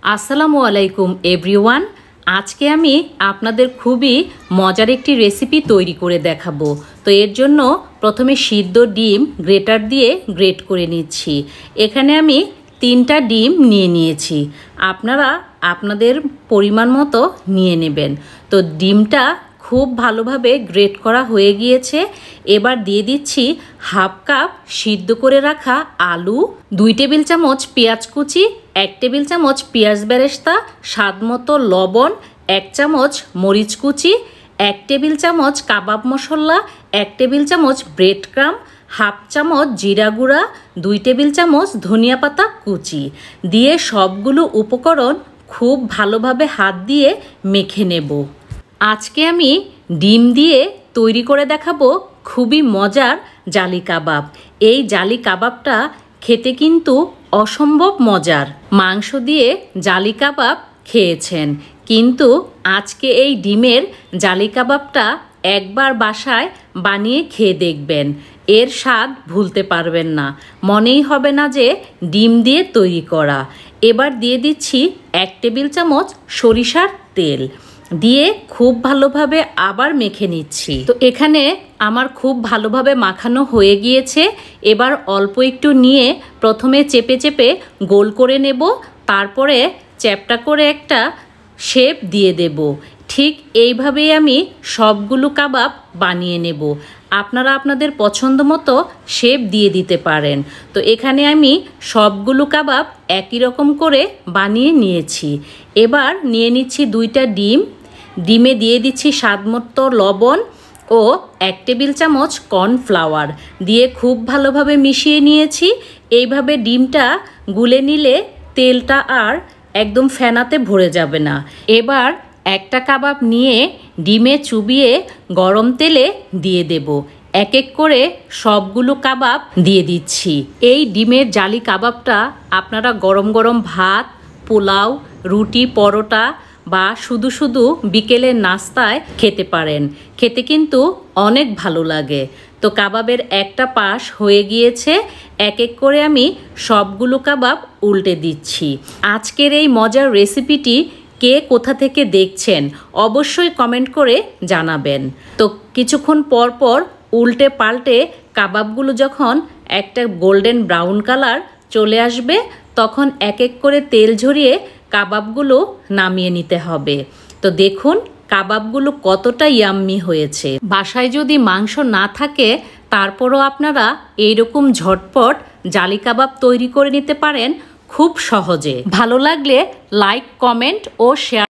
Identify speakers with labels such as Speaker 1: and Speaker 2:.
Speaker 1: আসসালামু আলাইকুম এভরিওয়ান। আজকে আমি আপনাদের খুবই মজার একটি রেসিপি তৈরি করে দেখাবো। তো এর জন্য প্রথমে সিদ্ধ ডিম গ্রেটার দিয়ে গ্রেট করে নিচ্ছি। এখানে আমি 3টা ডিম নিয়ে নিয়েছি, আপনারা আপনাদের পরিমাণ মতো নিয়ে নেবেন। তো ডিমটা খুব ভালোভাবে গ্রেট করা হয়ে গিয়েছে। এবার দিয়ে দিচ্ছি হাফ কাপ সিদ্ধ করে রাখা আলু, 2 টেবিল চামচ পেঁয়াজ কুচি, 1 টেবিল চামচ পেঁয়াজ বেরেস্তা, স্বাদ মতো লবণ, 1 চামচ মরিচ কুচি, 1 টেবিল চামচ কাবাব মশলা, 1 টেবিল চামচ ব্রেড ক্রাম্ব, হাফ চামচ জিরা গুঁড়া, 2 টেবিল চামচ ধনিয়া পাতা কুচি দিয়ে সবগুলো উপকরণ খুব ভালোভাবে হাত দিয়ে মেখে নেব। আজকে আমি ডিম দিয়ে তৈরি করে দেখাবো খুবই মজার জালি কাবাব। এই জালি কাবাবটা খেতে কিন্তু অসম্ভব মজার। মাংস দিয়ে জালি কাবাব খেয়েছেন, কিন্তু আজকে এই ডিমের জালি কাবাবটা একবার বাসায় বানিয়ে খেয়ে দেখবেন, এর স্বাদ ভুলতে পারবেন না, মনেই হবে না যে ডিম দিয়ে তৈরি করা। এবার দিয়ে দিচ্ছি 1 টেবিল চামচ সরিষার তেল দিয়ে খুব ভালোভাবে আবার মেখে নিচ্ছি। তো এখানে আমার খুব ভালোভাবে মাখানো হয়ে গিয়েছে। এবার অল্প একটু নিয়ে প্রথমে চেপে চেপে গোল করে নেব, তারপরে চ্যাপটা করে একটা শেপ দিয়ে দেব। ঠিক এইভাবেই আমি সবগুলো কাবাব বানিয়ে নেব। আপনারা আপনাদের পছন্দ মতো শেপ দিয়ে দিতে পারেন। তো এখানে আমি সবগুলো কাবাব একই রকম করে বানিয়ে নিয়েছি। এবার নিয়ে নিচ্ছি 2টা ডিম, ডিমে দিয়ে দিচ্ছি স্বাদ মতো লবণ ও 1 টেবিল চামচ কর্নফ্লাওয়ার দিয়ে খুব ভালোভাবে মিশিয়ে নিয়েছি। এইভাবে ডিমটা গুলে নিলে তেলটা আর একদম ফেনাতে ভরে যাবে না। এবার একটা কাবাব নিয়ে ডিমে চুবিয়ে গরম তেলে দিয়ে দেব। এক এক করে সবগুলো কাবাব দিয়ে দিচ্ছি। এই ডিমের জালি কাবাবটা আপনারা গরম গরম ভাত, পোলাও, রুটি, পরোটা বা শুধু শুধু বিকেলের নাস্তায় খেতে পারেন, খেতে কিন্তু অনেক ভালো লাগে। তো কাবাবের একটা পাশ হয়ে গিয়েছে, এক এক করে আমি সবগুলো কাবাব উল্টে দিচ্ছি। আজকের এই মজার রেসিপিটি কে কোথা থেকে দেখছেন অবশ্যই কমেন্ট করে জানাবেন। তো কিছুক্ষণ পর পর উল্টে পাল্টে কাবাবগুলো যখন একটা গোল্ডেন ব্রাউন কালার চলে আসবে, তখন এক এক করে তেল ঝরিয়ে কাবাবগুলো নামিয়ে নিতে হবে। তো দেখুন কাবাবগুলো কতটা ইয়াম্মি হয়েছে। বাসায় যদি মাংস না থাকে তারপরও আপনারা এইরকম ঝটপট জালি কাবাব তৈরি করে নিতে পারেন খুব সহজে। ভালো লাগলে লাইক, কমেন্ট ও শেয়ার